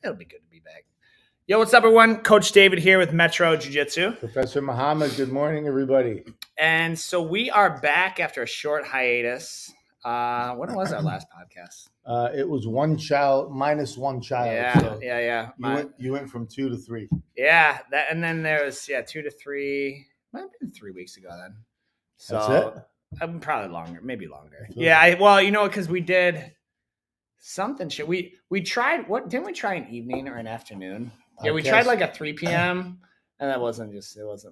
It'll be good to be back. Yo, what's up, everyone? Coach David here with Metro Jiu-Jitsu. Professor Muhammad, good morning, everybody. And so we are back after a short hiatus. When was our last podcast? It was one child minus one child. Yeah. You went from 2 to 3. Yeah, and then there was 2 to 3. Might have been 3 weeks ago then. So That's it? probably longer, maybe longer. Yeah, because we did something. We tried didn't we try an evening or an afternoon? Yeah, we tried like a 3 p.m. and it wasn't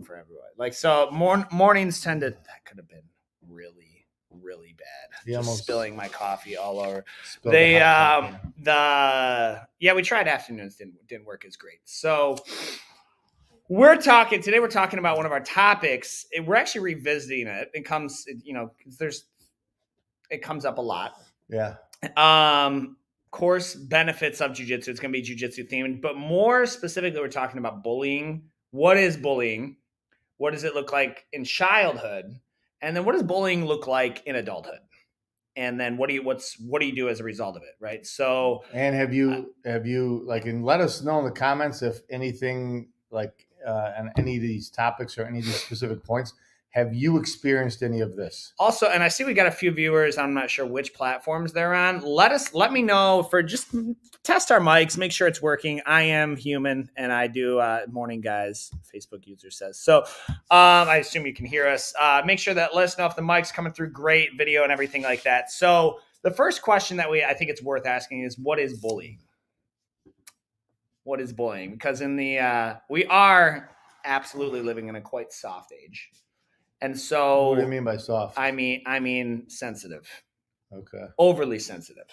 for everyone. Like, so mornings that could have been really, really bad. Just spilling my coffee all over. We tried afternoons, didn't work as great. So we're talking about one of our topics. We're actually revisiting it. It comes up a lot. Yeah. Course benefits of jiu-jitsu. It's going to be jiu-jitsu themed, but more specifically, we're talking about bullying. What is bullying? What does it look like in childhood? And then what does bullying look like in adulthood? And then what do you do as a result of it? Right. So, and have you and let us know in the comments if anything on any of these topics or any of these specific points, have you experienced any of this? Also, and I see we got a few viewers. I'm not sure which platforms they're on. Let me know for just test our mics, make sure it's working. I am human, and I do morning guys. Facebook user says so. I assume you can hear us. Make sure that let us know if the mic's coming through great, video and everything like that. So the first question that I think it's worth asking is, what is bullying? What is bullying? Because we are absolutely living in a quite soft age. And so, what do you mean by soft? I mean sensitive. Okay. Overly sensitive.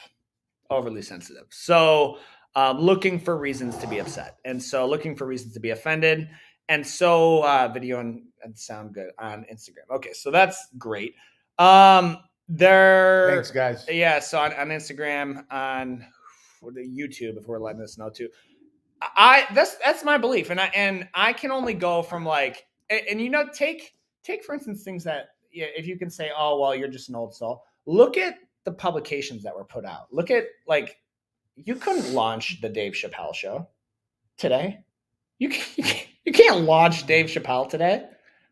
So, looking for reasons to be upset, and so looking for reasons to be offended, and so video and sound good on Instagram. Okay, so that's great. Thanks, guys. Yeah, so on Instagram, on the YouTube, if we're letting us know too. That's my belief, and I can only go from take for instance things that if you can say, oh well, you're just an old soul. Look at the publications that were put out. Look at you couldn't launch the Dave Chappelle show today. You can't launch Dave Chappelle today.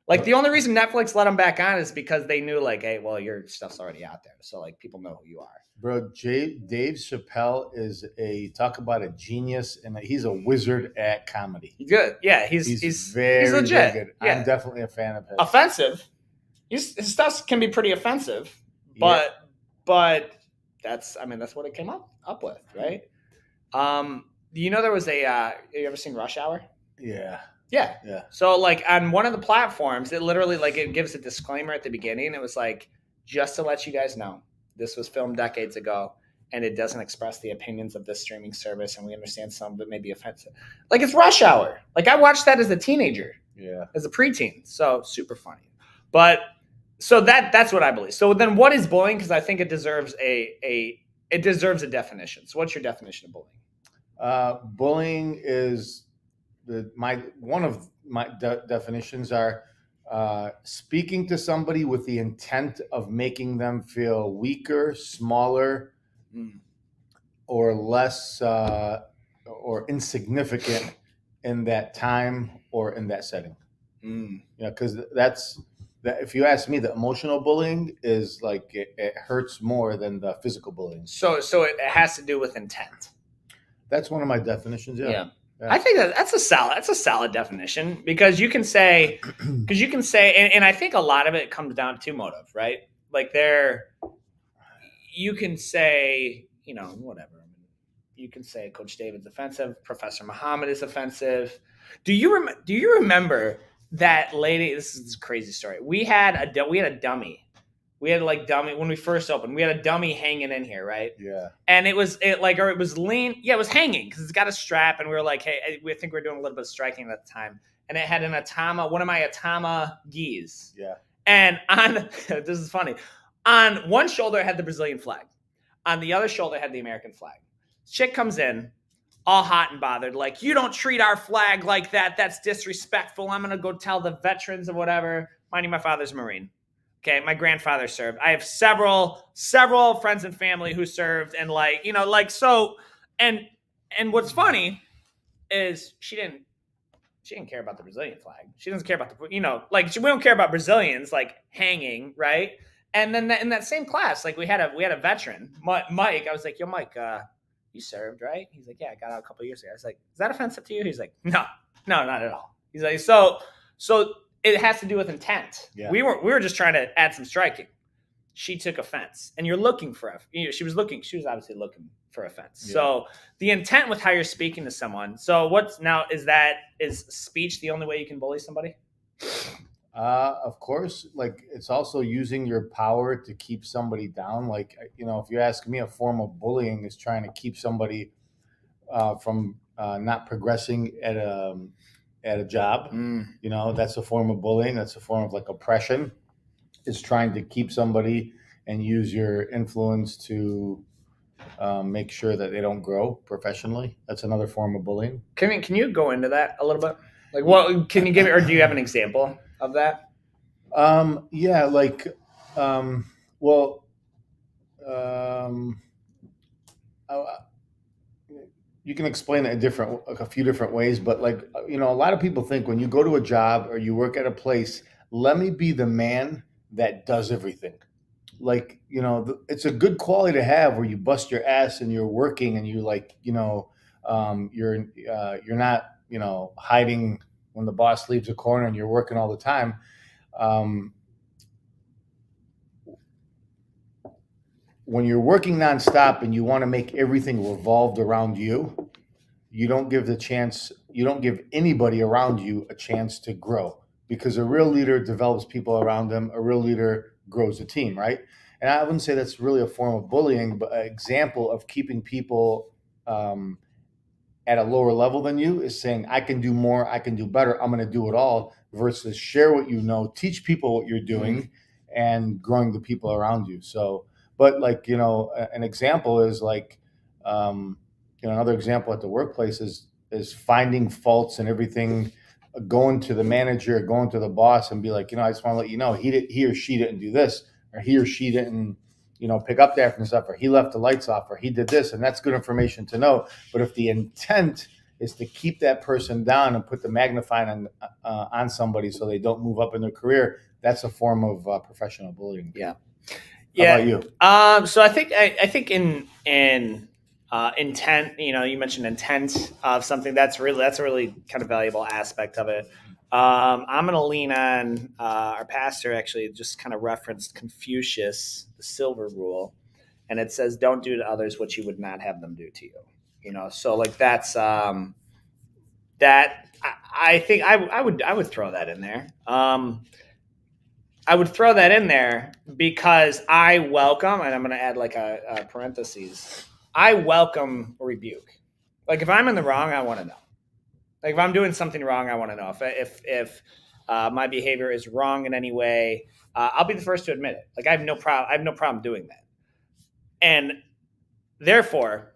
The only reason Netflix let him back on is because they knew hey, well, your stuff's already out there, so people know who you are. Bro, Dave Chappelle is talk about a genius, and he's a wizard at comedy. He's good. Yeah, he's legit. Very good. Yeah. I'm definitely a fan of his. Offensive. His stuff can be pretty offensive, but that's what it came up with, right? There was have you ever seen Rush Hour? Yeah. So on one of the platforms, it literally it gives a disclaimer at the beginning. It was just to let you guys know, this was filmed decades ago, and it doesn't express the opinions of this streaming service, and we understand some of it may be offensive. It's Rush Hour. I watched that as a teenager. Yeah. As a preteen. So super funny. But so that's what I believe. So then what is bullying? Because I think it deserves a definition. So what's your definition of bullying? Bullying is one of my definitions are speaking to somebody with the intent of making them feel weaker, smaller, or less or insignificant in that time or in that setting. Because if you ask me, the emotional bullying is it hurts more than the physical bullying. So it has to do with intent. That's one of my definitions. Yeah. I think that's a solid definition, because you can say, and I think a lot of it comes down to motive, right? You can say, whatever. You can say Coach David's offensive, Professor Muhammad is offensive. Do you remember that lady? This is a crazy story. We had a dummy. We had dummy when we first opened. We had a dummy hanging in here, right? Yeah. And it was lean. Yeah, it was hanging because it's got a strap, and we were hey, we think we were doing a little bit of striking at the time, and it had an Atama, one of my Atama gis. Yeah. And this is funny. On one shoulder, it had the Brazilian flag. On the other shoulder, it had the American flag. Chick comes in, all hot and bothered, you don't treat our flag like that. That's disrespectful. I'm going to go tell the veterans or whatever. Mind you, my father's a Marine. Okay, my grandfather served. I have several friends and family who served, and so, and And what's funny is she didn't care about the Brazilian flag. She doesn't care about we don't care about Brazilians like hanging, right? And then in that same class, like we had a veteran, Mike. I was like, yo, Mike, you served, right? He's like, yeah, I got out a couple years ago. I was like, is that offensive to you? He's like, no, not at all. He's like, so it has to do with intent. Yeah. We were just trying to add some striking. She took offense, and you're looking for she was obviously looking for offense. Yeah. So the intent with how you're speaking to someone. So is speech the only way you can bully somebody? Of course, like it's also using your power to keep somebody down. Like, if you ask me, a form of bullying is trying to keep somebody from not progressing at a job. That's a form of bullying. That's a form of like oppression. Is trying to keep somebody and use your influence to make sure that they don't grow professionally. That's another form of bullying. Can you go into that a little bit? Like, what can you give me, or do you have an example of that? Yeah, like, you can explain it a few different ways, but like, a lot of people think when you go to a job or you work at a place, let me be the man that does everything. Like, it's a good quality to have where you bust your ass and you're working and you like, you're not, hiding when the boss leaves a corner and you're working all the time. When you're working nonstop and you want to make everything revolved around you, you don't give anybody around you a chance to grow, because a real leader develops people around them. A real leader grows a team, right? And I wouldn't say that's really a form of bullying, but an example of keeping people at a lower level than you is saying, I can do more, I can do better, I'm going to do it all, versus share what you know, teach people what you're doing, and growing the people around you. So, but like, an example is like, another example at the workplace is finding faults in everything, going to the manager, going to the boss and be like, I just want to let you know, he or she didn't do this, or he or she didn't, pick up the afternoon stuff, or he left the lights off, or he did this. And that's good information to know. But if the intent is to keep that person down and put the magnifying on somebody so they don't move up in their career, that's a form of professional bullying. Yeah. How about you? So I think in intent, you mentioned intent of something. That's a really kind of valuable aspect of it. I'm going to lean on our pastor actually just kind of referenced Confucius, the silver rule, and it says, don't do to others what you would not have them do to you. So like that's that I think I would throw that in there. I would throw that in there because I welcome, and I'm going to add like a parentheses, I welcome a rebuke. Like if I'm in the wrong, I want to know. Like if I'm doing something wrong, I want to know. If my behavior is wrong in any way, I'll be the first to admit it. Like I have no problem doing that. And therefore,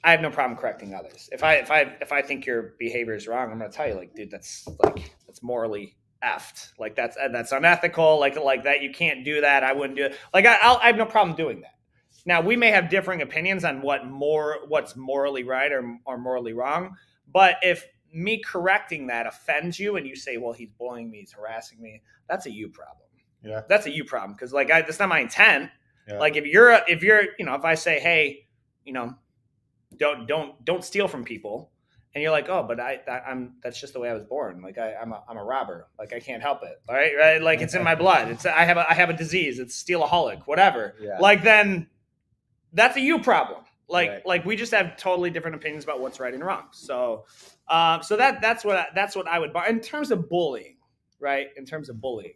I have no problem correcting others. If I think your behavior is wrong, I'm going to tell you, like, dude, that's morally effed. Like that's unethical. Like that, you can't do that. I wouldn't do it. Like I have no problem doing that. Now we may have differing opinions on what's morally right or morally wrong. But if me correcting that offends you and you say, well, he's bullying me, he's harassing me, that's a you problem. Yeah. That's a you problem. Cause like, that's not my intent. Yeah. Like if you're, if I say, hey, don't steal from people. And you're like, oh, but that's just the way I was born. Like I'm a robber. Like I can't help it. All right. Like it's in my blood. I have a disease. It's stealaholic, whatever. Yeah. Like then that's a you problem. Like we just have totally different opinions about what's right and wrong. So that's what I would bar in terms of bullying, right? In terms of bullying.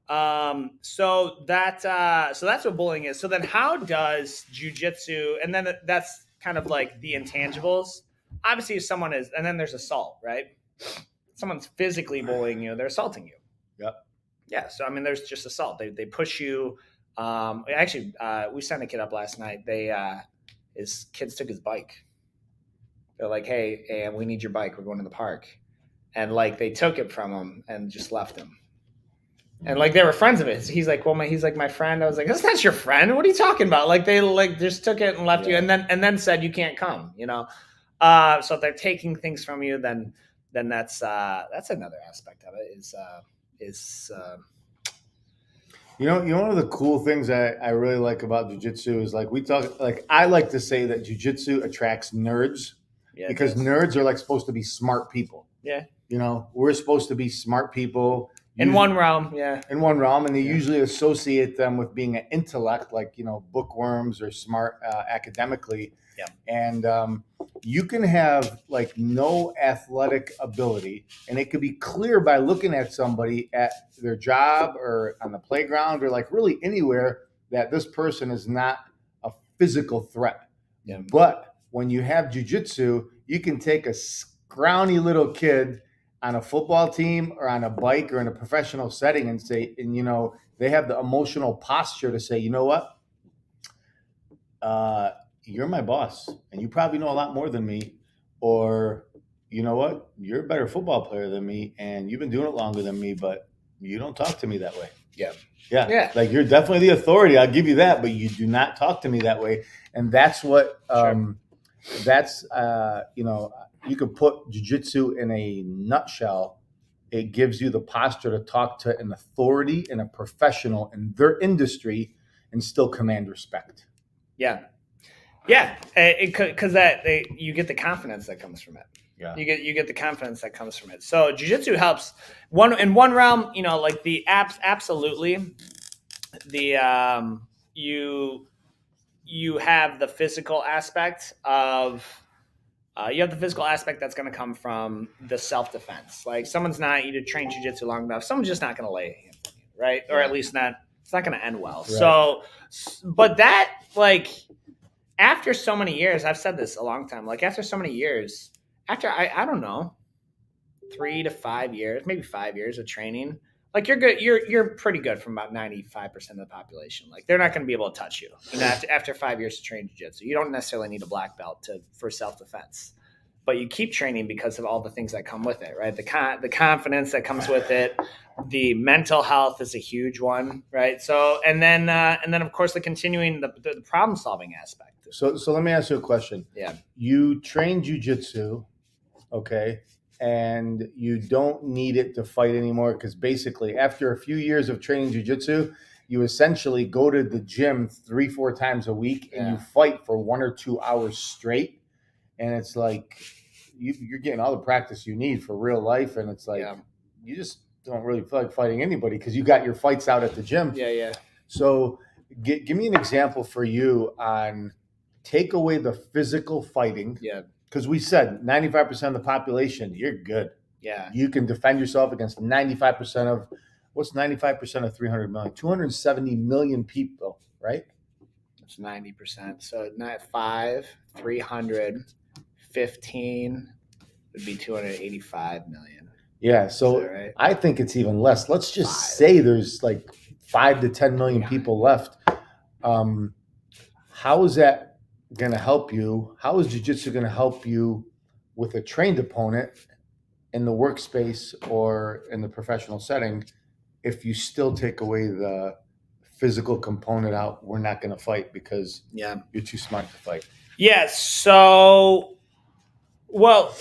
Uh-huh. So that's what bullying is. So then how does jiu-jitsu, and then that's kind of like the intangibles. Obviously if someone is, and then there's assault, right? Someone's physically bullying you, they're assaulting you. Yep. Yeah. So I mean there's just assault. They push you. Actually we sent a kid up last night. His kids took his bike. They're like, hey, and we need your bike. We're going to the park. And like, they took it from him and just left him. And like, they were friends of his. He's like, well, he's like my friend. I was like, that's not your friend. What are you talking about? Like they like just took it and left you. And then said, you can't come, So if they're taking things from you, then that's another aspect of it is You know, one of the cool things I really like about jujitsu is like we talk like I like to say that jujitsu attracts nerds yeah, because nerds are like supposed to be smart people. yeah, You know, we're supposed to be smart people in one realm, yeah, in one realm, and they usually associate them with being an intellect, like bookworms or smart academically. Yeah. And you can have like no athletic ability, and it could be clear by looking at somebody at their job or on the playground or like really anywhere that this person is not a physical threat. Yeah. But when you have jujitsu, you can take a scrawny little kid on a football team or on a bike or in a professional setting and say, and they have the emotional posture to say, you know what? You're my boss and you probably know a lot more than me. Or, you know what? You're a better football player than me and you've been doing it longer than me, but you don't talk to me that way. Yeah. Yeah. Yeah. Like you're definitely the authority. I'll give you that, but you do not talk to me that way. And that's what, you could put jiu-jitsu in a nutshell. It gives you the posture to talk to an authority and a professional in their industry and still command respect. Yeah. Because you get the confidence that comes from it. Yeah. You get the confidence that comes from it. So jiu-jitsu helps in one realm, like the apps, absolutely. The you have the physical aspect of that's going to come from the self-defense. Like someone's not, you train jiu-jitsu long enough, someone's just not going to lay a hand on you, right? Or at least it's not going to end well. Right. So, but that, like, after so many years, I've said this a long time, like after so many years, after, I don't know, 3 to 5 years, maybe 5 years of training, like you're good. You're pretty good from about 95% of the population. Like they're not going to be able to touch you. After 5 years to train jiu-jitsu, you don't necessarily need a black belt for self-defense, but you keep training because of all the things that come with it, right? The confidence that comes with it, the mental health is a huge one, right? So and then of course the continuing the problem solving aspect. So let me ask you a question. Yeah, you train jiu-jitsu, okay? And you don't need it to fight anymore because basically after a few years of training jiu-jitsu, you essentially go to the gym 3-4 times a week and you fight for 1 or 2 hours straight. And it's like you're getting all the practice you need for real life. And it's like you just don't really feel like fighting anybody because you got your fights out at the gym. Yeah. So give me an example for you on take away the physical fighting. Yeah. Because we said 95% of the population, you're good. Yeah. You can defend yourself against 95% of, what's 95% of 300 million? 270 million people, right? It's 90%. So not 5, 315 would be 285 million. Yeah. So right? I think it's even less. Let's just say there's like 5 to 10 million people left. How is that going to help you? How is jiu-jitsu going to help you with a trained opponent in the workspace or in the professional setting if you still take away the physical component out? We're not going to fight because you're too smart to fight. Yeah. So, well,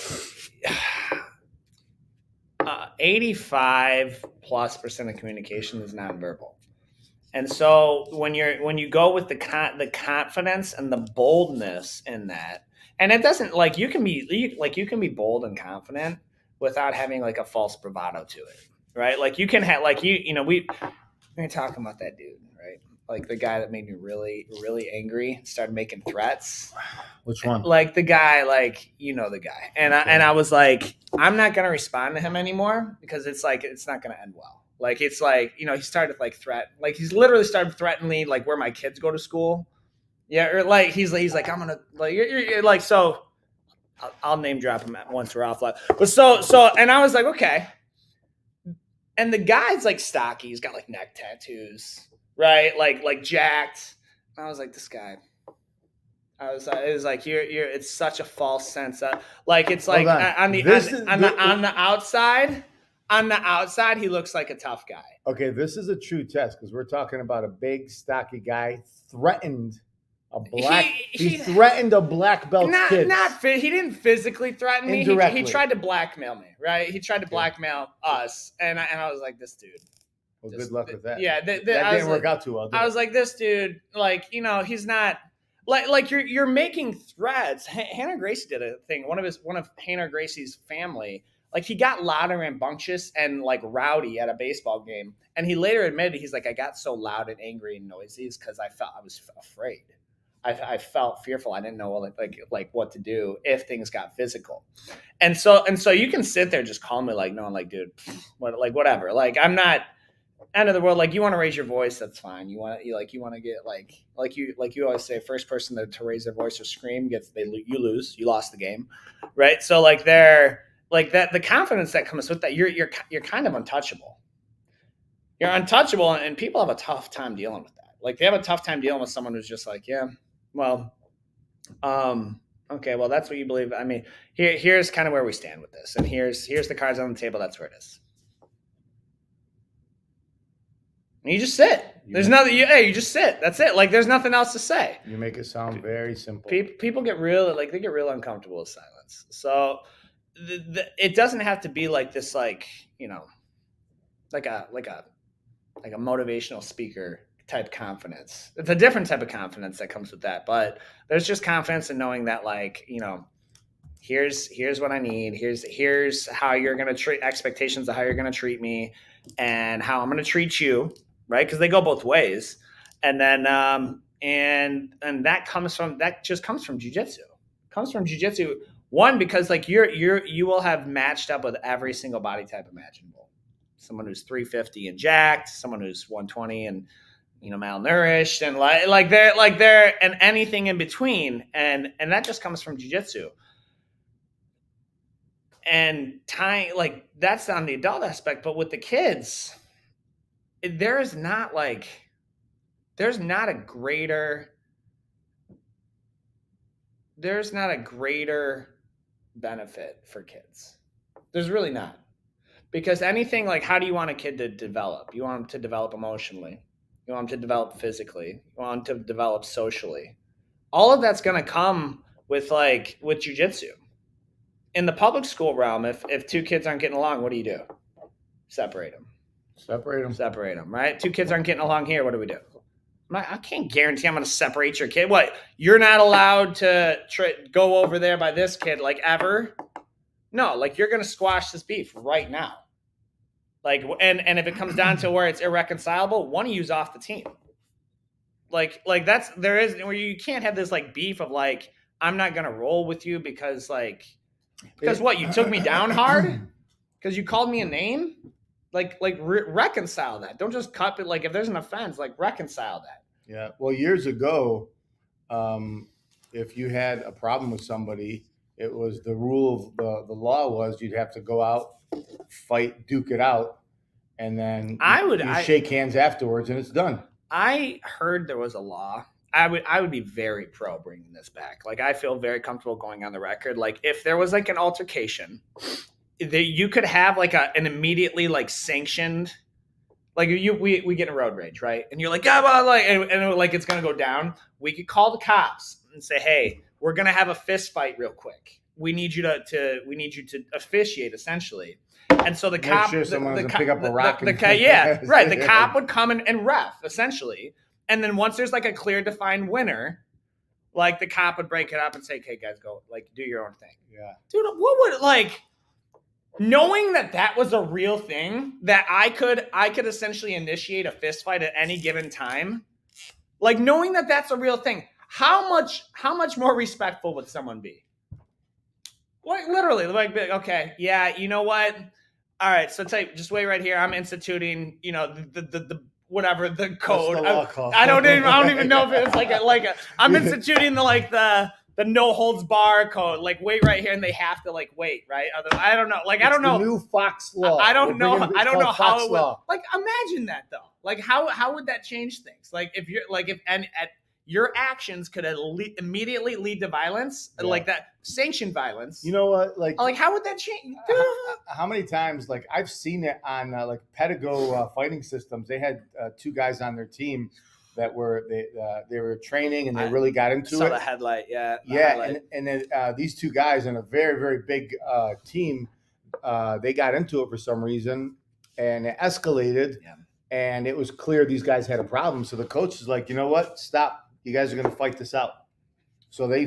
85+% of communication is nonverbal. And so when you go with the confidence and the boldness in that, and it doesn't like you can be bold and confident without having like a false bravado to it, right? Like you can have like we're talking about that dude, right? Like the guy that made me really, really angry, started making threats. Which one? Like the guy, like the guy, and I was like, I'm not gonna respond to him anymore because it's like it's not gonna end well. Like it's like he started like he's literally started threatening like where my kids go to school. Yeah, or like he's like I'm gonna like you're like so. I'll name drop him once we're offline. But so and I was like okay. And the guy's like stocky. He's got like neck tattoos, right? Like jacked. And I was like this guy. It was like you're. It's such a false sense of like it's like on the outside. On the outside, he looks like a tough guy. Okay, this is a true test because we're talking about a big, stocky guy threatened He threatened a black belt's kids. He didn't physically threaten me. He tried to blackmail me, right? He tried to blackmail us, and I was like, this dude. Well, good luck with that. Yeah, that didn't work out too well. I was like, this dude, like, he's not like you're making threats. Hannah Gracie did a thing. One of Hannah Gracie's family, like, he got loud and rambunctious and like rowdy at a baseball game, and he later admitted, he's like, I got so loud and angry and noisy because I was afraid. I felt fearful. I didn't know like what to do if things got physical. And so you can sit there just calmly like, no, like, dude, whatever. Like, I'm not end of the world. Like, you want to raise your voice, that's fine. You want to get like you always say, first person to raise their voice or scream you lose. You lost the game. Right? So like the confidence that comes with that, you're kind of untouchable. You're untouchable, and people have a tough time dealing with that. Like, they have a tough time dealing with someone who's just like, yeah, well, okay, well, that's what you believe. I mean, here's kind of where we stand with this, and here's the cards on the table. That's where it is. And you just sit. There's nothing. You just sit. That's it. Like, there's nothing else to say. You make it sound very simple. People get real uncomfortable with silence. So it doesn't have to be like this, like, like a motivational speaker type confidence. It's a different type of confidence that comes with that, but there's just confidence in knowing that, like, here's what I need. Here's how you're going to treat expectations of how you're going to treat me and how I'm going to treat you. Right. Cause they go both ways. And then, and that just comes from jiu-jitsu. Comes from jiu-jitsu. One, because like you will have matched up with every single body type imaginable. Someone who's 350 and jacked, someone who's 120 and, malnourished, and like they're and anything in between. And that just comes from jiu-jitsu. And tying, like, that's on the adult aspect, but with the kids, there's not a greater benefit for kids. There's really not. Because anything, like, how do you want a kid to develop? You want them to develop emotionally. You want them to develop physically. You want them to develop socially. All of that's going to come with jiu-jitsu. In the public school realm, if two kids aren't getting along, what do? Separate them. Separate them, right? Two kids aren't getting along here. What do? I can't guarantee I'm going to separate your kid. What? You're not allowed to go over there by this kid, like, ever? No, like, you're going to squash this beef right now. Like, and if it comes down to where it's irreconcilable, one of you's off the team. Like there is where you can't have this like beef of like, I'm not going to roll with you because what, you took me down hard? Because you called me a name? Reconcile that. Don't just cut it. Like, if there's an offense, like, reconcile that. Yeah. Well, years ago, if you had a problem with somebody, it was the rule of the law was you'd have to go out, fight, duke it out, and then you shake hands afterwards, and it's done. I heard there was a law. I would be very pro bringing this back. Like, I feel very comfortable going on the record. Like, if there was like an altercation, you could have like an immediately like sanctioned, like we get in a road rage, right? And you're like, yeah, well, like, and like it's gonna go down. We could call the cops and say, hey, we're gonna have a fist fight real quick. We need you to officiate, essentially. And so the cop, sure someone doesn't pick up a rock. The cop would come and ref, essentially. And then once there's like a clear defined winner, like, the cop would break it up and say, okay, guys, go, like, do your own thing. Yeah, dude, what would, like, knowing that was a real thing, that I could essentially initiate a fist fight at any given time, like, knowing that that's a real thing, how much more respectful would someone be? Like, literally, like, okay, yeah, you know what? All right, so just wait right here. I'm instituting, the whatever the code. I don't even know if it's like a. I'm instituting the no holds bar code. Like, wait right here, and they have to like wait, right? I don't know. Like, I don't know. The new Fox law. I don't know how it would. Like, imagine that though. Like, how would that change things? Like, if you're like your actions could immediately lead to violence, like that sanctioned violence. You know what? Like how would that change? How many times, like, I've seen it on like Pedigo fighting systems. They had two guys on their team that they were training and they really got into saw it. the headlight, yeah. Yeah, and then these two guys in a very, very big team, they got into it for some reason, and it escalated, and it was clear these guys had a problem. So the coach is like, you know what? Stop. You guys are going to fight this out. So they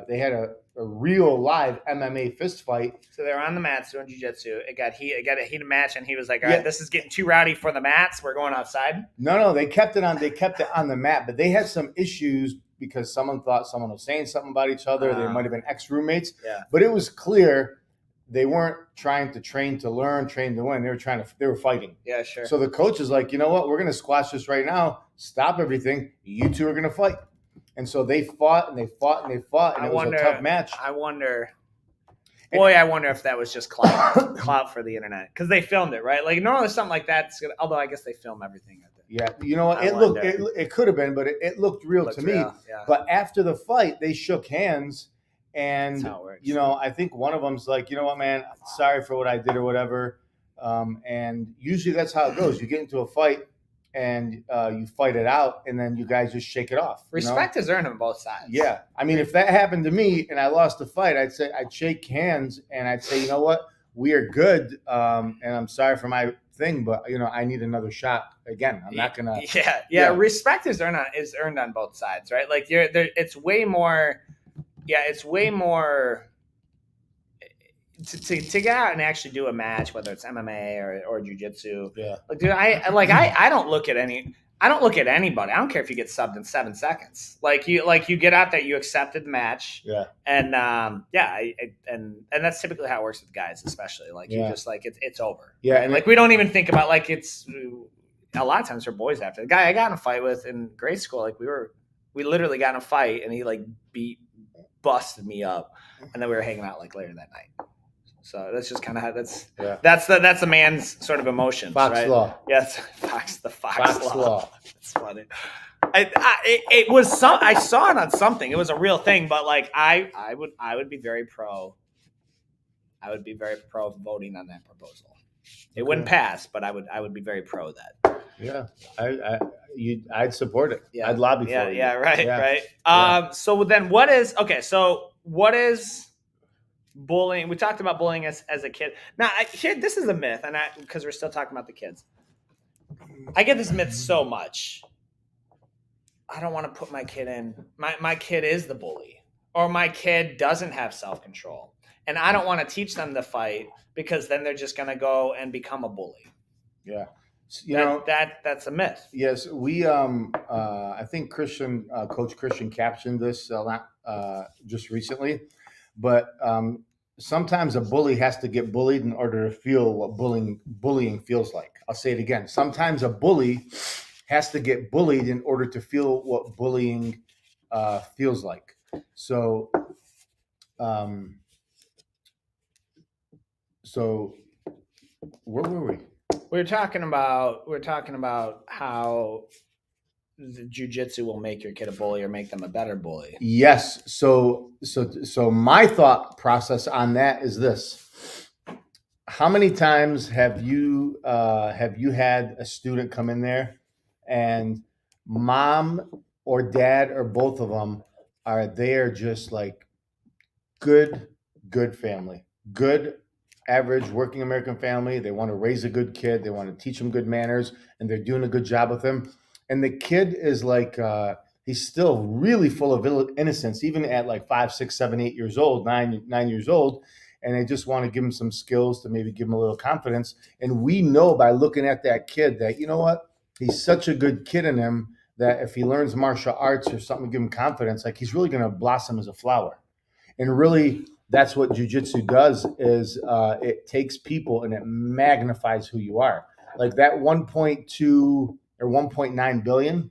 had a real live MMA fist fight. So they were on the mats doing jiu-jitsu. It got a heated match, and he was like, all right, this is getting too rowdy for the mats. We're going outside. No, they kept it on the mat, but they had some issues because someone thought someone was saying something about each other. They might have been ex-roommates. Yeah. But it was clear they weren't trying to train to learn, train to win. They were fighting. Yeah, sure. So the coach is like, you know what? We're going to squash this right now. Stop everything. You two are going to fight. And so they fought and they fought and they fought, and it was a tough match. I wonder if that was just clout for the internet, because they filmed it, right? Like normally something like that's gonna, although I guess they film everything. Yeah, you know what? It could have been, but it looked real to me. Yeah. But after the fight, they shook hands, and that's how it works. You know, I think one of them's like, you know what, man, sorry for what I did or whatever. And usually that's how it goes. You get into a fight, and you fight it out, and then you guys just shake it off. Respect is earned on both sides. Yeah. I mean, if that happened to me and I lost the fight, I'd shake hands and I'd say, you know what, we are good. And I'm sorry for my thing, but you know, I need another shot again. I'm not gonna. Yeah. Respect is earned on both sides, right? Like it's way more. Yeah, it's way more. To get out and actually do a match, whether it's MMA or jiu-jitsu. Yeah. Like, dude, I don't look at anybody. I don't care if you get subbed in 7 seconds. Like you get out there, you accepted the match. Yeah. And and that's typically how it works with guys, especially. Like you just like it's over. Yeah. Right? And like we don't even think about like it's a lot of times for boys after. The guy I got in a fight with in grade school, like we literally got in a fight and he like busted me up, and then we were hanging out like later that night. So that's just kind of how that's the man's sort of emotions. Fox right? law. Yes, the Fox law. It's funny. It was I saw it on something. It was a real thing, but like I would be very pro. I would be very pro voting on that proposal. It wouldn't pass, but I would be very pro that. Yeah, I'd support it. Yeah. I'd lobby for it. Yeah, right. So then what is bullying? We talked about bullying as a kid. Now, this is a myth, and because we're still talking about the kids. I get this myth so much. I don't want to put my kid in. My kid is the bully, or my kid doesn't have self-control, and I don't want to teach them to fight because then they're just going to go and become a bully. Yeah, that's a myth. Yes, we. I think Coach Christian captioned this just recently. But sometimes a bully has to get bullied in order to feel what bullying feels like. I'll say it again. Sometimes a bully has to get bullied in order to feel what bullying feels like. So, where were we? We're talking about how the jiu-jitsu will make your kid a bully or make them a better bully. Yes. So my thought process on that is this: how many times have you had a student come in there and mom or dad or both of them are there just like good family, good average working American family. They want to raise a good kid. They want to teach him good manners, and they're doing a good job with him. And the kid is like, he's still really full of innocence, even at like 5, 6, 7, 8 years old, 9 years old. And they just want to give him some skills to maybe give him a little confidence. And we know by looking at that kid that, you know what, he's such a good kid in him that if he learns martial arts or something to give him confidence, like he's really going to blossom as a flower. And really, that's what jiu-jitsu does is it takes people and it magnifies who you are. Like that 1.2 or 1.9 billion.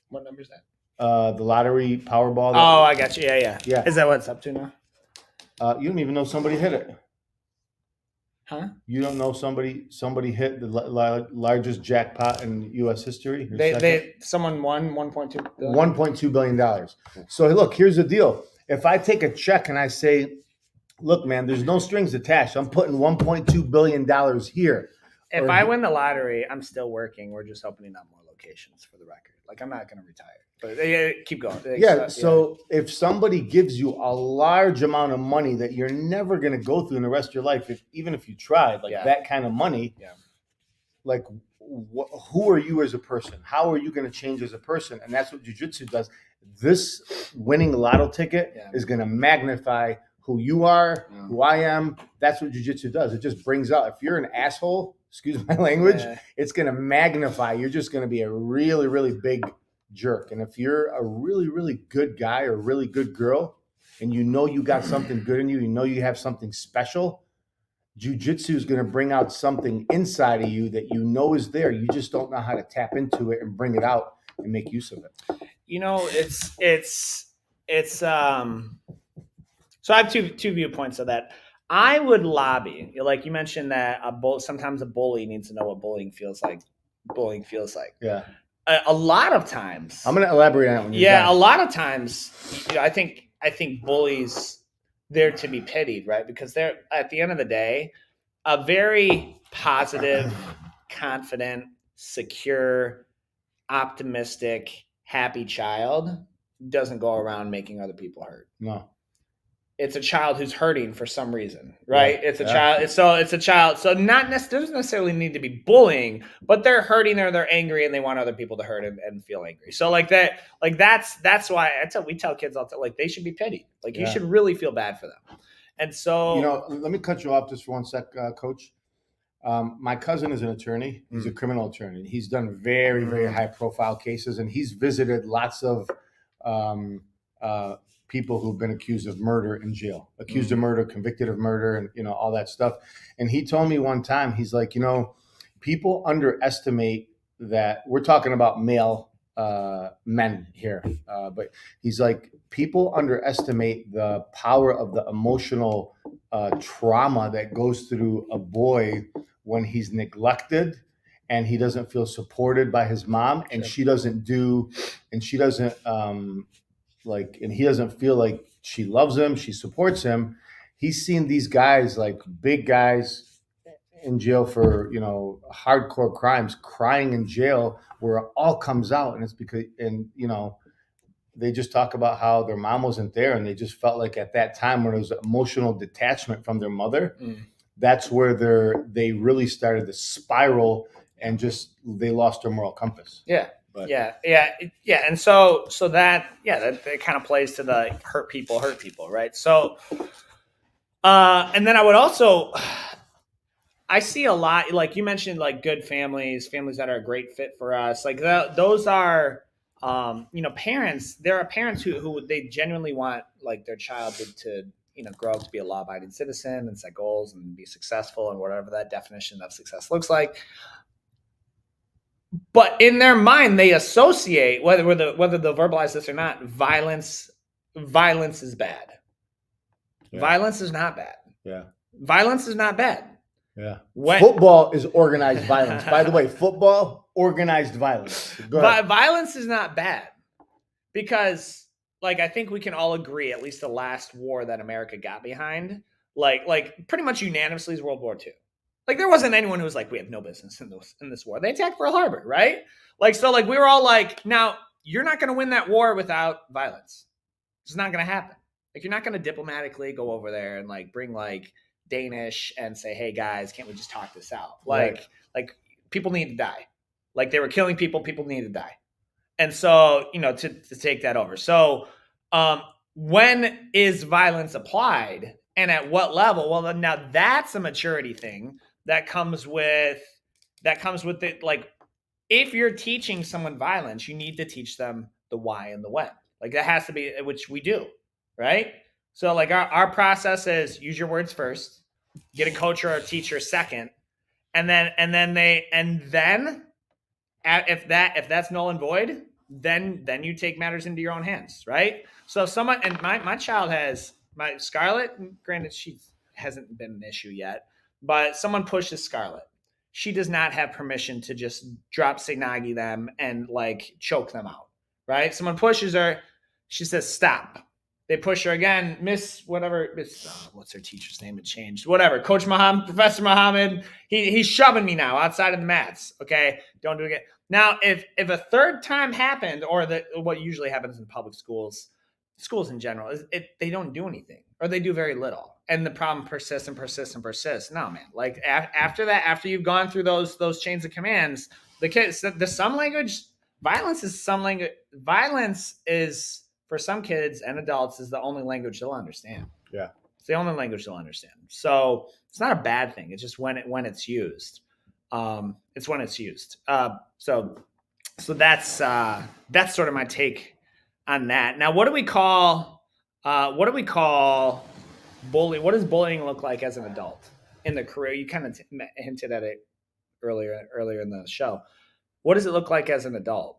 What number is that? The lottery Powerball. I got you. Yeah. Is that what it's up to now? You don't even know somebody hit it. Huh? You don't know somebody hit the largest jackpot in U.S. history? Someone won $1.2 billion. $1.2 billion. So look, here's the deal. If I take a check and I say, look, man, there's no strings attached. I'm putting $1.2 billion here. if I win the lottery, I'm still working. We're just opening up more locations for the record. Like, I'm not going to retire, but keep going. Yeah. So if somebody gives you a large amount of money that you're never going to go through in the rest of your life, even if you tried, like that kind of money, like who are you as a person? How are you going to change as a person? And that's what jiu-jitsu does. This winning lotto ticket is going to magnify who you are, who I am. That's what jiu-jitsu does. It just brings out, if you're an asshole, excuse my language, it's going to magnify. You're just going to be a really, really big jerk. And if you're a really, really good guy or really good girl, and you know you got something good in you, you know you have something special, jiu-jitsu is going to bring out something inside of you that you know is there. You just don't know how to tap into it and bring it out and make use of it. You know, so I have two viewpoints of that. I would lobby, like you mentioned, that sometimes a bully needs to know what bullying feels like. Yeah. A lot of times, I'm going to elaborate on it. A lot of times, I think bullies, they're to be pitied, right? Because they're, at the end of the day, a very positive, confident, secure, optimistic, happy child doesn't go around making other people hurt. No. It's a child who's hurting for some reason, right? It's a child. So it's a child. So doesn't necessarily need to be bullying, but they're hurting or they're angry and they want other people to hurt and feel angry. So that's why we tell kids all the time, like, they should be pitied. Like, you should really feel bad for them. And so, let me cut you off just for one sec, Coach. My cousin is an attorney. He's a criminal attorney. He's done very, very high profile cases, and he's visited lots of people who've been accused of murder in jail, accused of murder, convicted of murder, and all that stuff. And he told me one time, he's like, people underestimate that. We're talking about male men here, but he's like, people underestimate the power of the emotional trauma that goes through a boy when he's neglected and he doesn't feel supported by his mom, and she doesn't and he doesn't feel like she loves him, she supports him. He's seen these guys, like big guys, in jail for hardcore crimes, crying in jail, where it all comes out, and it's because they just talk about how their mom wasn't there, and they just felt like at that time when there was emotional detachment from their mother, that's where they really started to spiral, and just they lost their moral compass. And so that kind of plays to the hurt people, right? So, and then I would also, I see a lot, like you mentioned, like good families that are a great fit for us. Like those are, parents. There are parents who they genuinely want, like, their child to grow up to be a law-abiding citizen and set goals and be successful, and whatever that definition of success looks like. But in their mind, they associate, whether they'll verbalize this or not, violence is bad. Yeah. Violence is not bad. Yeah. Violence is not bad. Yeah. Football is organized violence. By the way, football, organized violence. Violence is not bad, because, like, I think we can all agree, at least the last war that America got behind, like pretty much unanimously, is World War II. Like, there wasn't anyone who was like, we have no business in this war. They attacked Pearl Harbor, right? Like, so, like, we were all like, now, you're not going to win that war without violence. It's not going to happen. Like, you're not going to diplomatically go over there and, like, bring, like, Danish and say, hey, guys, can't we just talk this out? Like, people need to die. Like, they were killing people need to die. And so, to take that over. So, when is violence applied and at what level? Well, now that's a maturity thing. That comes with it. Like, if you're teaching someone violence, you need to teach them the why and the when. Like, that has to be, which we do, right? So, like, our process is use your words first, get a coach or a teacher second, and then if that's null and void, then you take matters into your own hands, right? So if someone, and my child has, my Scarlett, granted she hasn't been an issue yet, but someone pushes Scarlett. She does not have permission to just drop Signagi them and, like, choke them out, right? Someone pushes her. She says, stop. They push her again, Miss whatever. What's her teacher's name? It changed. Whatever. Coach Muhammad, Professor Muhammad. He's shoving me now outside of the mats. Okay, don't do it again. Now, if a third time happened, or what usually happens in public schools in general, is they don't do anything, or they do very little, and the problem persists and persists and persists. No, man. Like after that, after you've gone through those chains of commands, the kids, the some language violence is some language. Violence is for some kids and adults is the only language they'll understand. Yeah, it's the only language they'll understand. So it's not a bad thing. It's just when it's used. It's when it's used. So that's sort of my take on that. Now, what do we call bullying? What does bullying look like as an adult in the career? You kind of hinted at it earlier in the show. What does it look like as an adult?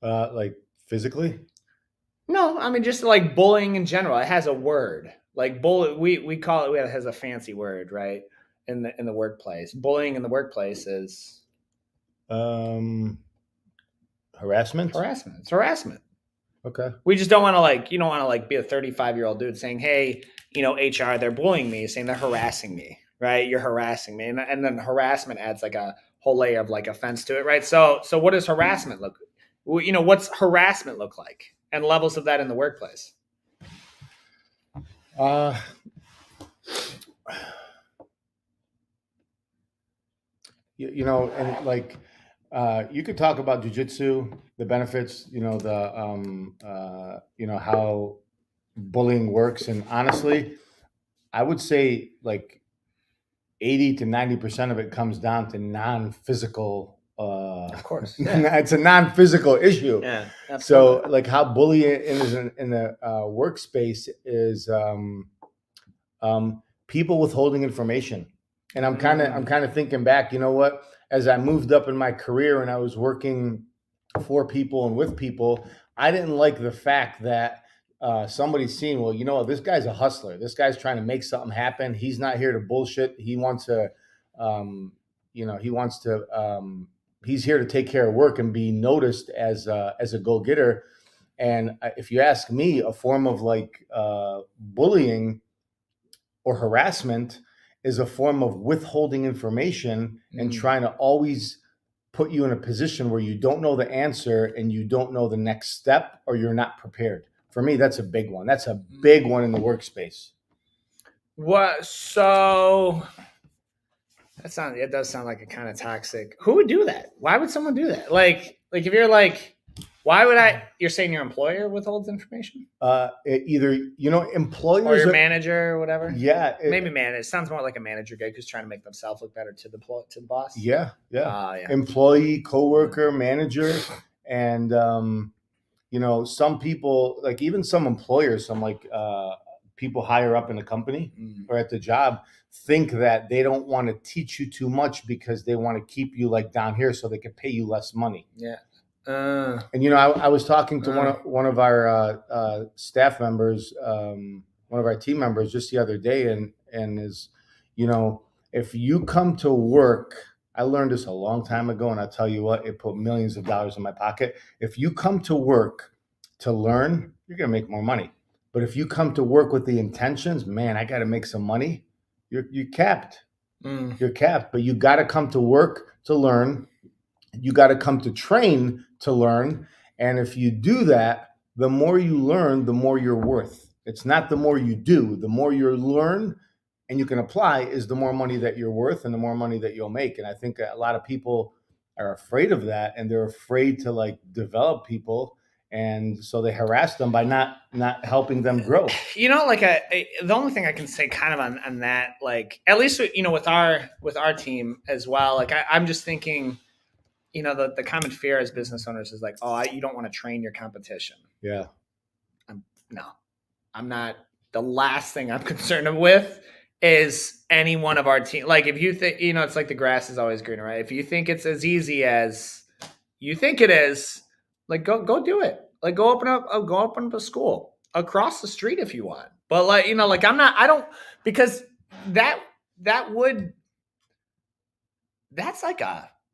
Like physically? No, I mean just like bullying in general. It has a word. Like bully, we call it. It has a fancy word, right? In the workplace, bullying in the workplace is harassment. Harassment. It's harassment. Okay. We just don't want to you don't want to be a 35-year-old dude saying, hey, HR, they're bullying me, saying they're harassing me, right? You're harassing me. And then harassment adds like a whole layer of offense to it, right? So what does harassment look? What's harassment look like, and levels of that in the workplace? And you could talk about jiu-jitsu, the benefits, how bullying works. And honestly, I would say 80 to 90% of it comes down to non-physical. Of course. Yeah. It's a non-physical issue. Yeah. Absolutely. So how bullying is in the workspace is people withholding information. And I'm kind of thinking back, as I moved up in my career and I was working for people and with people, I didn't like the fact that somebody's seen, this guy's a hustler. This guy's trying to make something happen. He's not here to bullshit. He wants to, he's here to take care of work and be noticed as a go-getter. And if you ask me, a form of bullying or harassment is a form of withholding information and trying to always put you in a position where you don't know the answer and you don't know the next step, or you're not prepared. For me, that's a big one. That's a big one in the workspace. What? So it does sound like a kind of toxic. Who would do that? Why would someone do that? If you're why would you're saying your employer withholds information? Either, employers or your manager or whatever. Yeah. Maybe manager. It sounds more like a manager guy who's trying to make themselves look better to the boss. Yeah. Yeah. Employee, coworker, manager. And, some people, even some employers, people higher up in the company or at the job, think that they don't want to teach you too much because they want to keep you down here so they can pay you less money. Yeah. And I was talking to one of our staff members, one of our team members, just the other day, and is, if you come to work, I learned this a long time ago, and I tell you what, it put millions of dollars in my pocket. If you come to work to learn, you're gonna make more money. But if you come to work with the intentions, man, I got to make some money, you're capped. You're capped. But you got to come to work to learn. You got to come to train to learn. And if you do that, the more you learn, the more you're worth. It's not the more you do. The more you learn and you can apply is the more money that you're worth and the more money that you'll make. And I think a lot of people are afraid of that, and they're afraid to develop people. And so they harass them by not helping them grow. The only thing I can say kind of on that, at least, with our team as well, I'm just thinking, the common fear as business owners is you don't want to train your competition. Yeah. I'm not. The last thing I'm concerned with is any one of our team. If you think, it's the grass is always greener, right? If you think it's as easy as you think it is, go do it. Go open up a school across the street if you want. But because that's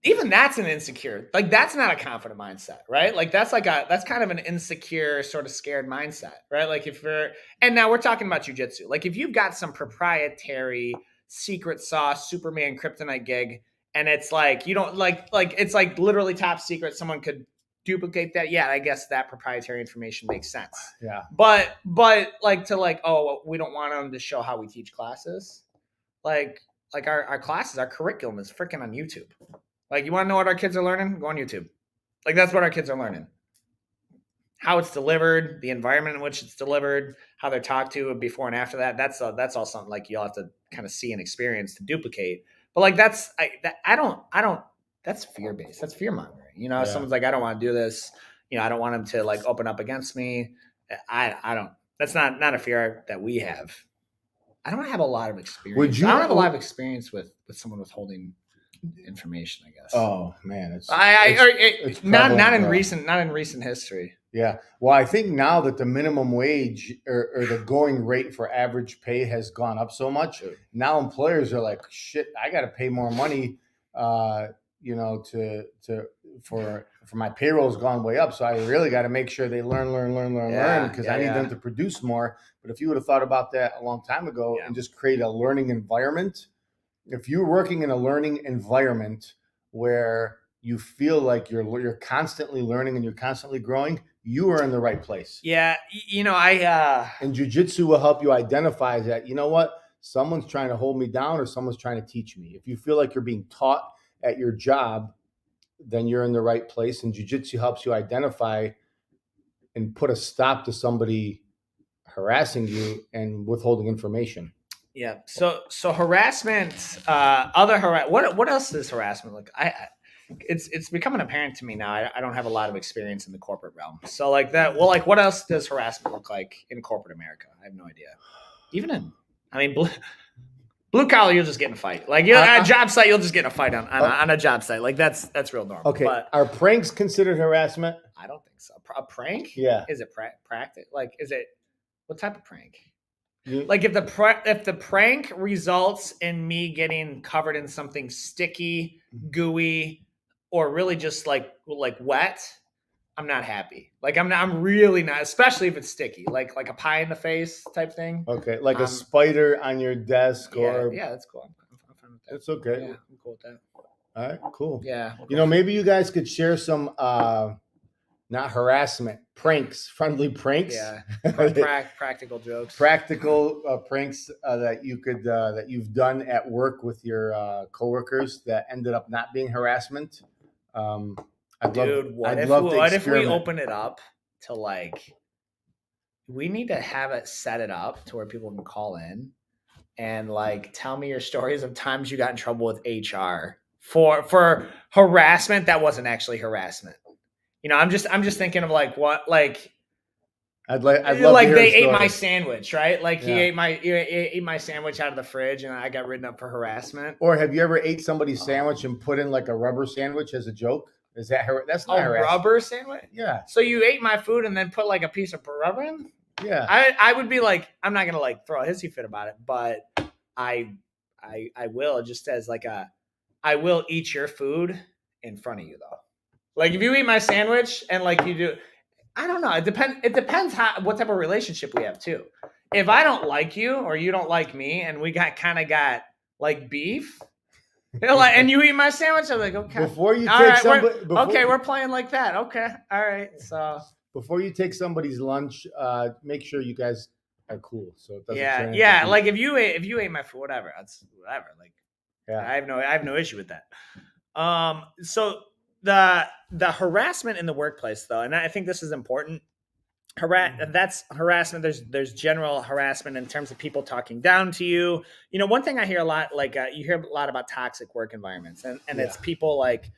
even that's an insecure, like that's not a confident mindset, right? Like that's kind of an insecure sort of scared mindset, right? Like if you're, and now we're talking about jujitsu, like if you've got some proprietary secret sauce Superman kryptonite gig, and it's like you don't like it's like literally top secret, someone could duplicate that, yeah, I guess that proprietary information makes sense. Yeah. But like to like, oh, we don't want them to show how we teach classes, like our classes, our curriculum is freaking on YouTube. Like, you want to know what our kids are learning? Go on YouTube. Like, that's what our kids are learning. How it's delivered, the environment in which it's delivered, how they're talked to before and after that. That's all something like you'll have to kind of see and experience to duplicate. But like I don't. That's fear based. That's fear mongering. You know, Yeah. someone's like, I don't want to do this. You know, I don't want them to like open up against me. I don't. That's not a fear that we have. I don't have a lot of experience. I don't have a lot of experience with someone withholding information, I guess. Oh man, it's not in recent history. Yeah, well, I think now that the minimum wage or the going rate for average pay has gone up so much, now employers are like, shit, I got to pay more money, you know, for my payroll's gone way up, so I really got to make sure they learn because I need them to produce more. But if you would have thought about that a long time ago and just create a learning environment. If you're working in a learning environment where you feel like you're constantly learning and you're constantly growing, you are in the right place. Yeah, you know, and jiu-jitsu will help you identify that, you know what, someone's trying to hold me down or someone's trying to teach me. If you feel like you're being taught at your job, then you're in the right place. And jiu-jitsu helps you identify and put a stop to somebody harassing you and withholding information. Yeah. So harassment, what else is harassment like? It's becoming apparent to me now. I don't have a lot of experience in the corporate realm. So like that, well, like what else does harassment look like in corporate America? I have no idea. Even in, I mean, blue collar, you'll just get in a fight. Like at a job site, you'll just get in a fight on a job site. Like that's real normal. Okay. But are pranks considered harassment? I don't think so. A prank? Yeah. Is it practice? Like, is it, what type of prank? Like if the prank results in me getting covered in something sticky, gooey, or really just like wet, I'm not happy. Like I'm really not, especially if it's sticky, like a pie in the face type thing. Okay, like a spider on your desk, or that's cool. I'm fine with that. It's okay. Yeah, I'm cool with that. All right, cool. Yeah, you know, maybe you guys could share some. Not harassment, pranks, friendly pranks. Yeah, practical jokes. Practical pranks that you've done at work with your coworkers that ended up not being harassment. What if we open it up to like, we need to have it set it up to where people can call in and like tell me your stories of times you got in trouble with HR for harassment that wasn't actually harassment. You know, I'm just thinking of like what, like I'd love like to hear they ate my sandwich, right? Like he ate my sandwich out of the fridge, and I got written up for harassment. Or have you ever ate somebody's sandwich and put in like a rubber sandwich as a joke? Is that that's not harassment? Rubber sandwich? Yeah. So you ate my food and then put like a piece of rubber in? Yeah. I would be like, I'm not gonna like throw a hissy fit about it, but I will, just as like I will eat your food in front of you though. Like if you eat my sandwich and like you do, I don't know. It depends what type of relationship we have too. If I don't like you or you don't like me and we got like beef, like, and you eat my sandwich, I'm like, okay. Before you take somebody, okay, we're playing like that. Okay, all right. So before you take somebody's lunch, make sure you guys are cool. So it doesn't yeah. Like if you ate my food, whatever, that's whatever. Like, I have no issue with that. So the harassment in the workplace though, and I think this is important. That's harassment. There's general harassment in terms of people talking down to you. You know, one thing I hear a lot, like you hear a lot about toxic work environments, and it's people like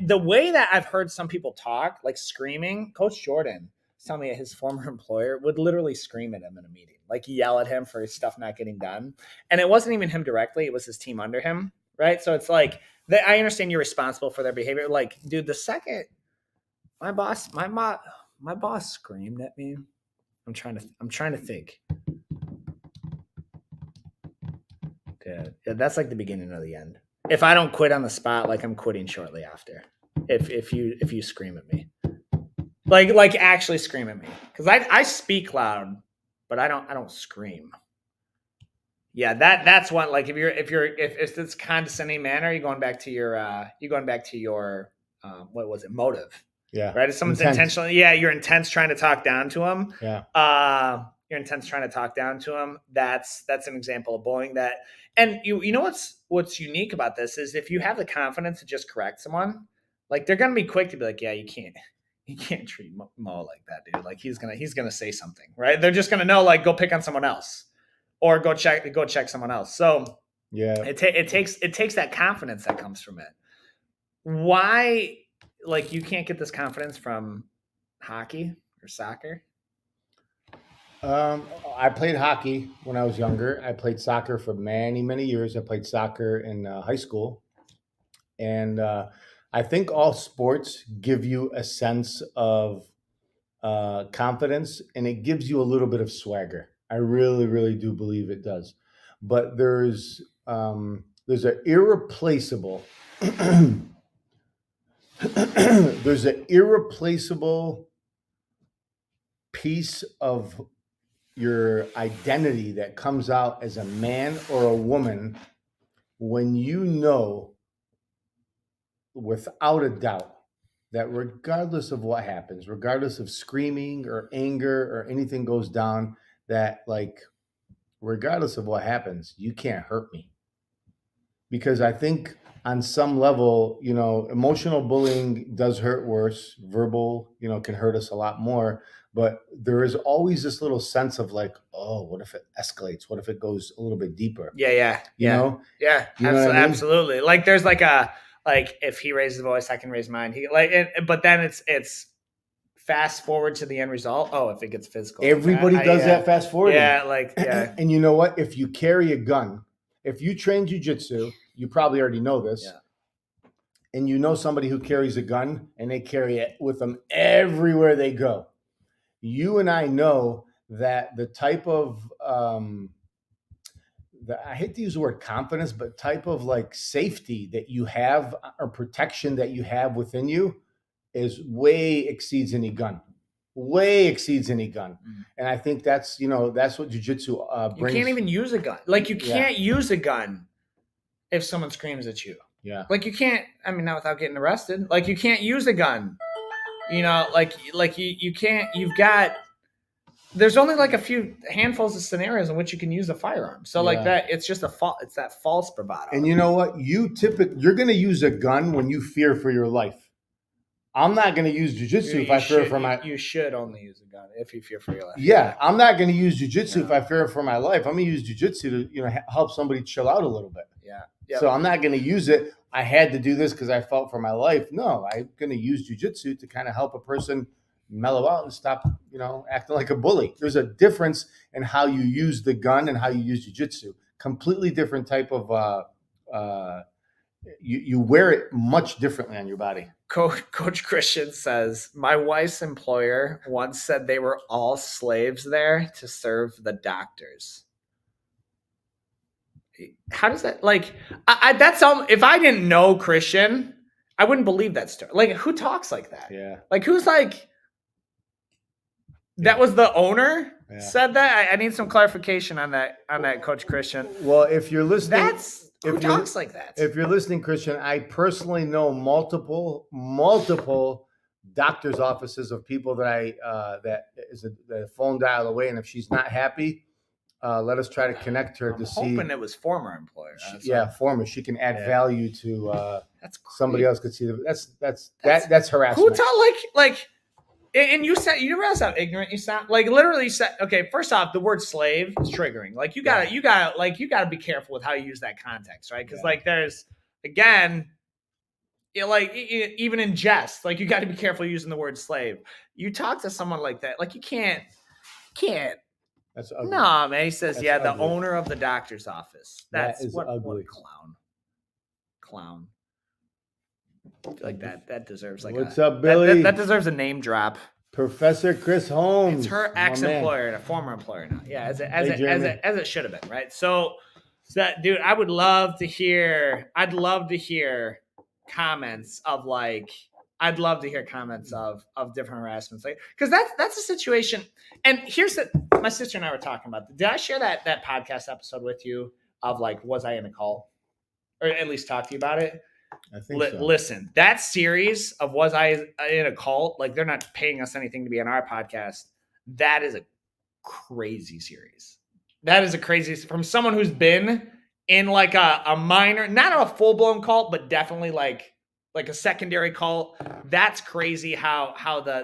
the way that I've heard some people talk, like screaming. Coach Jordan tell me his former employer would literally scream at him in a meeting, like yell at him for his stuff not getting done, and it wasn't even him directly; it was his team under him, right? So it's like I understand you're responsible for their behavior. Like, dude, the second my boss screamed at me, I'm trying to think. Yeah, that's like the beginning of the end. if I don't quit on the spot, like I'm quitting shortly after. If you scream at me, like actually scream at me, because I speak loud, but I don't scream. Yeah, that's one. Like if it's condescending manner, you're going back to your what was it, motive? Yeah. Right. If someone's Intense. intentionally, yeah, you're intense trying to talk down to them. Yeah. You're intense trying to talk down to them. That's an example of bullying. That, and you know what's unique about this is if you have the confidence to just correct someone, like they're gonna be quick to be like, yeah, you can't treat Mo like that, dude. Like he's gonna say something, right? They're just gonna know, like, go pick on someone else or go check someone else. So Yeah. it takes that confidence that comes from it. Why, like, you can't get this confidence from hockey or soccer? I played hockey when I was younger. I played soccer for many, many years. I played soccer in high school. And I think all sports give you a sense of confidence, and it gives you a little bit of swagger. I really, really do believe it does. But there's an irreplaceable there's an irreplaceable piece of your identity that comes out as a man or a woman when you know without a doubt that regardless of what happens, regardless of screaming or anger or anything goes down, that, like, regardless of what happens, you can't hurt me. Because I think on some level, emotional bullying does hurt worse. Verbal, can hurt us a lot more. But there is always this little sense of, like, oh, what if it escalates? What if it goes a little bit deeper? Yeah. You know what I mean? Absolutely. Like there's like if he raises the voice, I can raise mine. But then it's fast forward to the end result. Oh, if it gets physical, Everybody does that fast forward. Yeah. And you know what? If you carry a gun, if you train jiu-jitsu, you probably already know this. Yeah. And you know somebody who carries a gun and they carry it with them everywhere they go. You and I know that the type of I hate to use the word confidence, but type of, like, safety that you have or protection that you have within you is way exceeds any gun. And I think that's what jiu-jitsu brings. You can't even use a gun. Like you can't use a gun if someone screams at you. Yeah. Like you can't, I mean, not without getting arrested. Like you can't use a gun. Like you can't, there's only like a few handfuls of scenarios in which you can use a firearm. So like that, it's just it's that false bravado. And you know what? You're going to use a gun when you fear for your life. I'm not going to use jiu-jitsu if I fear for my... You should only use a gun if you fear for your life. Yeah, I'm not going to use jiu-jitsu if I fear for my life. I'm going to use jiu-jitsu to, help somebody chill out a little bit. Yeah. Yep. So I'm not going to use it. I had to do this because I felt for my life. No, I'm going to use jiu-jitsu to kind of help a person mellow out and stop, acting like a bully. There's a difference in how you use the gun and how you use jiu-jitsu. Completely different type of... You wear it much differently on your body. Coach Christian says, my wife's employer once said they were all slaves there to serve the doctors. How does that, like, that's if I didn't know Christian, I wouldn't believe that story. Like, who talks like that? Yeah. Like, who's like, that was the owner said that? I need some clarification on that, Coach Christian. Well, if you're listening, who talks like that? If you're listening, Christian, I personally know multiple doctor's offices of people that that is a phone dial away, and if she's not happy, let us try to connect her to see. Hoping it was former employer. Former. She can add value to. That's somebody else could see. That's harassment. Who taught like? And you realize how ignorant you sound. Like literally, you said, okay. First off, the word slave is triggering. Like you gotta be careful with how you use that context, right? Because like there's again, even in jest, like you got to be careful using the word slave. You talk to someone like that, like you can't. That's ugly. No, man. He says, That's the ugly. Owner of the doctor's office. That's that is what ugly. Clown. I feel like that deserves What's up, Billy? That deserves a name drop. Professor Chris Holmes. It's her ex-employer and a former employer now. Yeah, as it should have been, right? So So that, dude, I would love to hear. I'd love to hear comments of like. I'd love to hear comments of different harassments, like because that's a situation. And here's the my sister and I were talking about. Did I share that podcast episode with you of like was I in a cult or at least talk to you about it? I think so. Listen, that series of was I in a cult? Like they're not paying us anything to be on our podcast. That is a crazy series. That is a crazy from someone who's been in like a minor, not a full blown cult, but definitely like a secondary cult. That's crazy how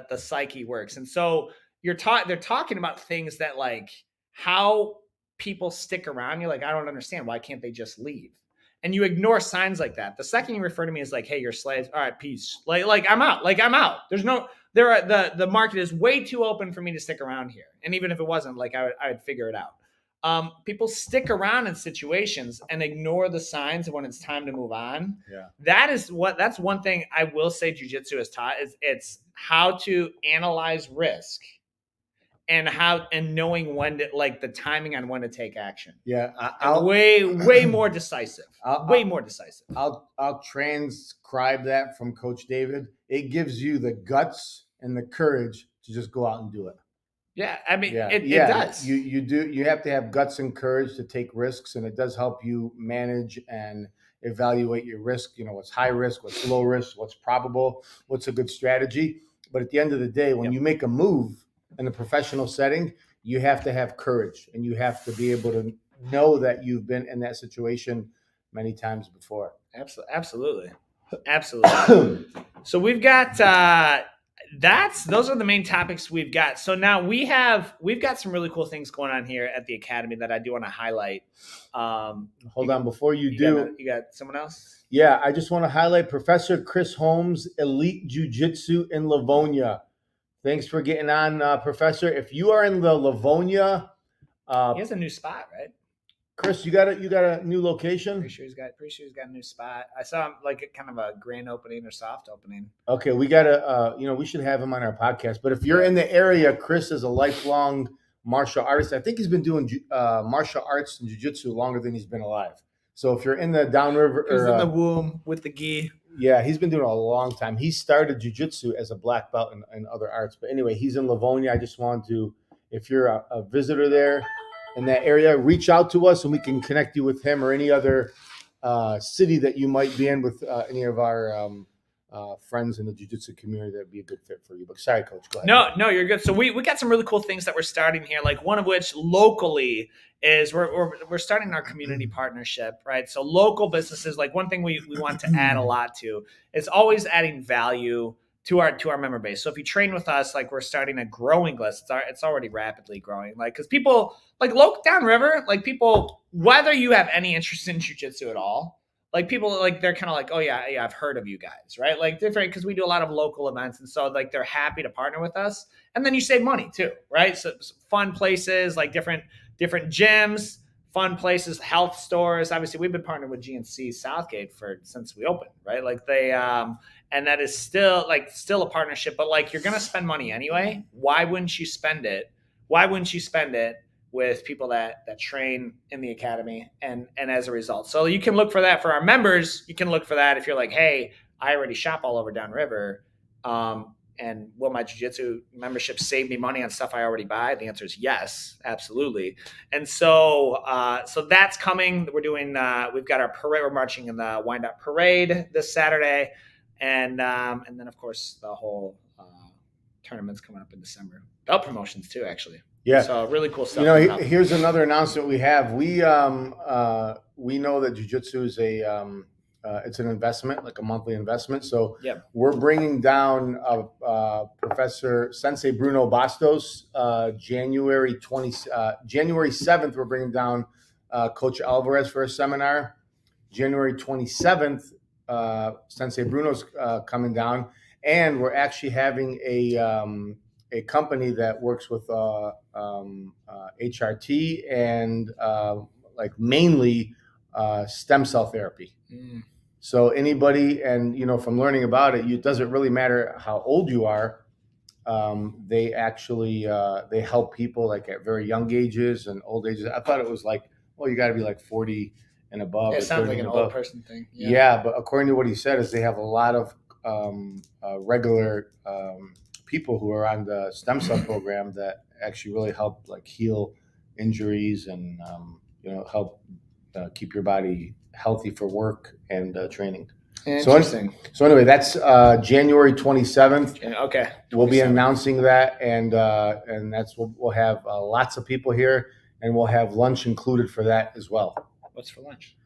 the psyche works. And so they're talking about things that like how people stick around. You're like, I don't understand. Why can't they just leave? And you ignore signs like that. The second you refer to me as like, hey, you're slaves. All right, peace. Like I'm out. Like I'm out. There's no there are the market is way too open for me to stick around here. And even if it wasn't, like I would figure it out. People stick around in situations and ignore the signs when it's time to move on. Yeah. That's one thing I will say jiu-jitsu has taught is it's how to analyze risk and knowing when to like the timing on when to take action. Yeah. Way more decisive. More decisive. I'll transcribe that from Coach David. It gives you the guts and the courage to just go out and do it. Yeah, I mean, it does. You have to have guts and courage to take risks, and it does help you manage and evaluate your risk. You know, what's high risk, what's low risk, what's probable, what's a good strategy. But at the end of the day, when you make a move in a professional setting, you have to have courage, and you have to be able to know that you've been in that situation many times before. Absolutely. So we've got those are the main topics we've got. So now we've got some really cool things going on here at the Academy that I do want to highlight. Hold on, before you do, you got someone else? Yeah, I just want to highlight Professor Chris Holmes, Elite Jiu-Jitsu in Livonia. Thanks for getting on, Professor. If you are in the Livonia, he has a new spot, right? Chris, you got a new location? Pretty sure he's got a new spot. I saw him like kind of a grand opening or soft opening. Okay, we gotta we should have him on our podcast. But if you're in the area, Chris is a lifelong martial artist. I think he's been doing martial arts and jiu-jitsu longer than he's been alive. So if you're in the downriver, he's in the womb with the gi. Yeah, he's been doing it a long time. He started jiu-jitsu as a black belt in other arts. But anyway, he's in Livonia. I just wanted to, if you're a visitor there in that area, reach out to us and we can connect you with him or any other city that you might be in with any of our friends in the jiu-jitsu community. That'd be a good fit for you. But sorry, Coach, go ahead. No, you're good. So we got some really cool things that we're starting here. Like one of which locally is we're starting our community partnership, right? So local businesses, like one thing we want to add a lot to is always adding value to our member base. So if you train with us, like we're starting a growing list. It's already rapidly growing. Like because people like local downriver, like people, whether you have any interest in jiu-jitsu at all, like people like they're kind of like, oh yeah, I've heard of you guys, right? Like different because we do a lot of local events, and so like they're happy to partner with us. And then you save money too, right? So fun places like different gyms, fun places, health stores. Obviously, we've been partnering with GNC Southgate since we opened, right? Like they and that is still a partnership, but like you're gonna spend money anyway. Why wouldn't you spend it? With people that train in the academy and as a result. So you can look for that for our members. You can look for that if you're like, hey, I already shop all over downriver. And will my jiu-jitsu membership save me money on stuff I already buy? The answer is yes, absolutely. And so that's coming. We're doing we've got our parade. We're marching in the wind up parade this Saturday. And then of course the whole tournament's coming up in December. Belt promotions too, actually. Yeah. So really cool stuff. You know, here's another announcement we have. We know that jiu-jitsu is it's an investment, like a monthly investment. So we're bringing down Professor Sensei Bruno Bastos. January 7th, we're bringing down Coach Alvarez for a seminar. January 27th, Sensei Bruno's coming down, and we're actually having a company that works with HRT and like mainly stem cell therapy. So anybody, and you know, from learning about it, it doesn't really matter how old you are. They actually they help people like at very young ages and old ages. I thought it was like well, you got to be like 40 and above. It or sounds 30 like and an above. old person thing. Yeah, but according to what he said, is they have a lot of regular people who are on the stem cell program that actually really help like heal injuries and help keep your body healthy for work and training. Interesting. So anyway, that's January 27th. Okay. We'll be 27th. announcing that, and that's we'll have lots of people here, and we'll have lunch included for that as well. What's for lunch?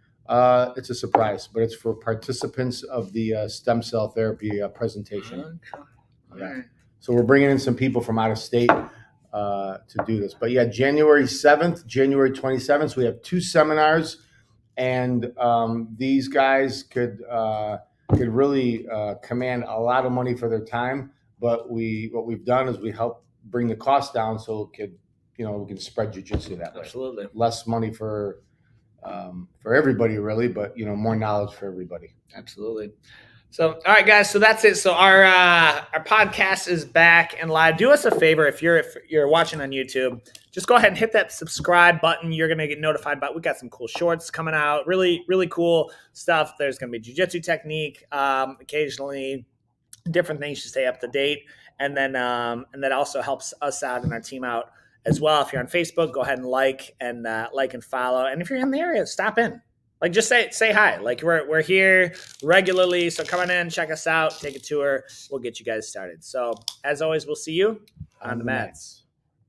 It's a surprise, but it's for participants of the stem cell therapy presentation. Okay. Yeah. Right. So we're bringing in some people from out of state to do this. But yeah, January 7th, January 27th, so we have 2 seminars, and these guys could really command a lot of money for their time. But what we've done is we help bring the cost down so it could, we can spread jiu-jitsu that way. Absolutely. Less money for everybody, really, but more knowledge for everybody. Absolutely. So, all right, guys. So that's it. So our podcast is back and live. Do us a favor if you're watching on YouTube, just go ahead and hit that subscribe button. You're gonna get notified about. We got some cool shorts coming out. Really, really cool stuff. There's gonna be jiu-jitsu technique, occasionally different things to stay up to date, and then also helps us out and our team out as well. If you're on Facebook, go ahead and like and follow. And if you're in the area, stop in. Like, just say hi. Like, we're here regularly, so come on in, check us out, take a tour. We'll get you guys started. So as always, we'll see you on the mats.